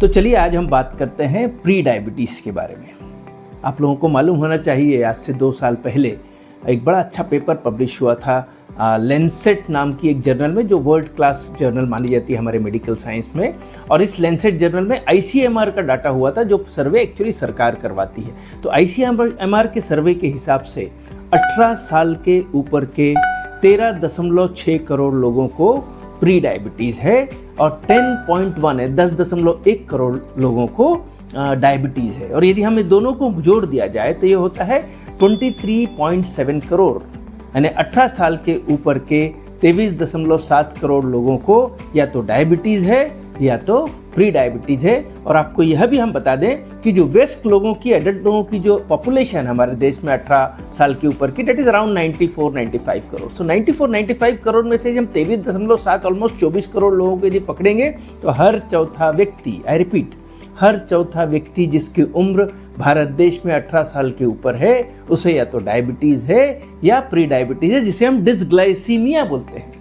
तो चलिए आज हम बात करते हैं प्री डायबिटीज़ के बारे में। आप लोगों को मालूम होना चाहिए आज से 2 साल पहले एक बड़ा अच्छा पेपर पब्लिश हुआ था लेंसेट नाम की एक जर्नल में, जो वर्ल्ड क्लास जर्नल मानी जाती है हमारे मेडिकल साइंस में। और इस लेंसेट जर्नल में ICMR का डाटा हुआ था, जो सर्वे एक्चुअली सरकार करवाती है। तो ICMR के सर्वे के हिसाब से 18 साल के ऊपर के 13.6 करोड़ लोगों को प्री डायबिटीज़ है और 10.1 है, 10.1 करोड़ लोगों को डायबिटीज़ है। और यदि हमें दोनों को जोड़ दिया जाए तो ये होता है 23.7 करोड़, यानी 18 साल के ऊपर के 23.7 करोड़ लोगों को या तो डायबिटीज़ है या तो प्री डायबिटीज़ है। और आपको यह भी हम बता दें कि जो वयस्क लोगों की, एडल्ट लोगों की जो पॉपुलेशन हमारे देश में 18 साल के ऊपर की, डेट इज़ अराउंड 94-95 करोड़। सो 94-95 करोड़ में से हम 23.7 ऑलमोस्ट 24 करोड़ लोगों को यदि पकड़ेंगे तो हर चौथा व्यक्ति, आई रिपीट, हर चौथा व्यक्ति जिसकी उम्र भारत देश में 18 साल के ऊपर है, उसे या तो डायबिटीज़ है या प्री डायबिटीज़ है, जिसे हम डिसग्लाइसीमिया बोलते हैं।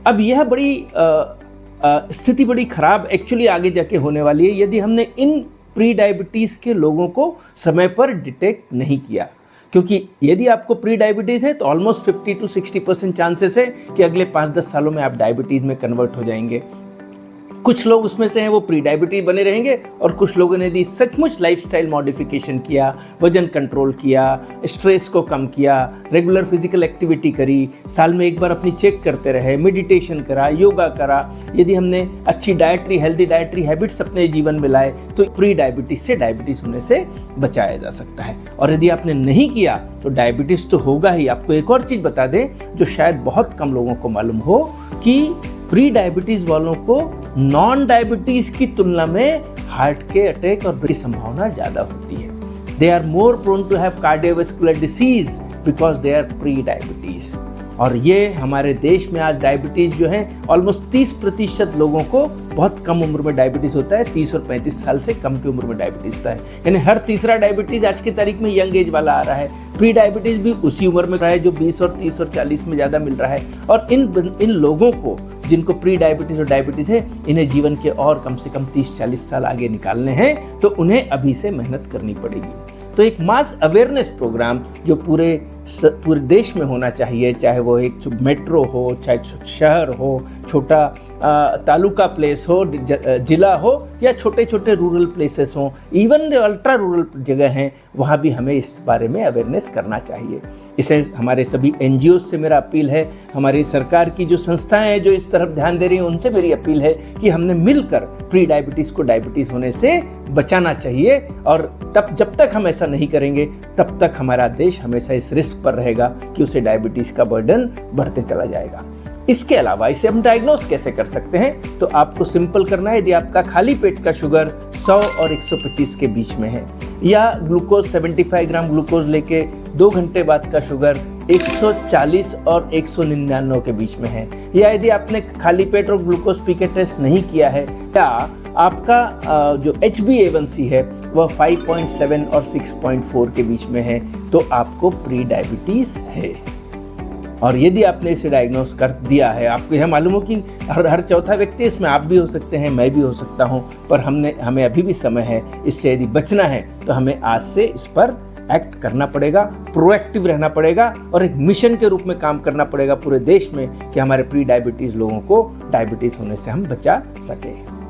अब यह बड़ी स्थिति बड़ी खराब एक्चुअली आगे जाके होने वाली है यदि हमने इन प्री डायबिटीज़ के लोगों को समय पर डिटेक्ट नहीं किया। क्योंकि यदि आपको प्री डायबिटीज़ है तो ऑलमोस्ट 50 to 60% चांसेस है कि अगले 5-10 सालों में आप डायबिटीज़ में कन्वर्ट हो जाएंगे। कुछ लोग उसमें से हैं वो प्री डायबिटीज बने रहेंगे, और कुछ लोगों ने यदि सचमुच लाइफस्टाइल मॉडिफिकेशन किया, वजन कंट्रोल किया, स्ट्रेस को कम किया, रेगुलर फिजिकल एक्टिविटी करी, साल में एक बार अपनी चेक करते रहे, मेडिटेशन करा, योगा करा, यदि हमने अच्छी हेल्दी डाइटरी हैबिट्स अपने जीवन में लाए तो प्री डायबिटीज से, डायबिटीज़ होने से बचाया जा सकता है। और यदि आपने नहीं किया तो डायबिटीज़ तो होगा ही। आपको एक और चीज़ बता दें जो शायद बहुत कम लोगों को मालूम हो, कि प्री डायबिटीज़ वालों को नॉन डायबिटीज़ की तुलना में हार्ट के अटैक और की संभावना ज़्यादा होती है। They are more prone to have cardiovascular disease because they are prediabetes. और ये हमारे देश में आज डायबिटीज़ जो है ऑलमोस्ट 30% लोगों को बहुत कम उम्र में डायबिटीज़ होता है। 30 और 35 साल से कम की उम्र में डायबिटीज़ होता है, यानी हर तीसरा डायबिटीज़ आज की तारीख में यंग एज वाला आ रहा है। प्री डायबिटीज़ भी उसी उम्र में रहा है जो 20 और 30 और 40 में ज़्यादा मिल रहा है। और इन लोगों को जिनको प्री डायबिटीज़ और डायबिटीज़ है, इन्हें जीवन के और कम से कम 30-40 साल आगे निकालने हैं, तो उन्हें अभी से मेहनत करनी पड़ेगी। तो एक मास अवेयरनेस प्रोग्राम जो पूरे देश में होना चाहिए, चाहे वो एक मेट्रो हो, चाहे शहर हो, छोटा तालुका प्लेस हो, जिला हो, या छोटे छोटे रूरल प्लेसेस हों, इवन अल्ट्रा रूरल जगह हैं, वहाँ भी हमें इस बारे में अवेयरनेस करना चाहिए। इसे हमारे सभी NGOs से मेरा अपील है, हमारी सरकार की जो संस्थाएं हैं जो इस तरफ ध्यान दे रही हैं, उनसे मेरी अपील है कि हमने मिलकर प्री डायबिटीज़ को डायबिटीज़ होने से बचाना चाहिए। और तब जब तक हम ऐसा नहीं करेंगे तब तक हमारा देश हमेशा इस रिस्क पर रहेगा कि उसे डायबिटीज़ का बर्डन बढ़ते चला जाएगा। इसके अलावा इसे हम डायग्नोस कैसे कर सकते हैं, तो आपको सिंपल करना है। यदि आपका खाली पेट का शुगर 100 और 125 के बीच में है, या ग्लूकोज 75 ग्राम ग्लूकोज लेके 2 घंटे बाद का शुगर 140 और 199 के बीच में है, या यदि आपने खाली पेट और ग्लूकोज पी के टेस्ट नहीं किया है, या आपका जो HbA1c है वह 5.7 और 6.4 के बीच में है, तो आपको प्री डायबिटीज़ है। और यदि आपने इसे डायग्नोस कर दिया है, आपको यह मालूम हो कि हर चौथा व्यक्ति, इसमें आप भी हो सकते हैं, मैं भी हो सकता हूं, पर हमें अभी भी समय है। इससे यदि बचना है तो हमें आज से इस पर एक्ट करना पड़ेगा, प्रोएक्टिव रहना पड़ेगा, और एक मिशन के रूप में काम करना पड़ेगा पूरे देश में कि हमारे प्री डायबिटीज़ लोगों को डायबिटीज़ होने से हम बचा सकें।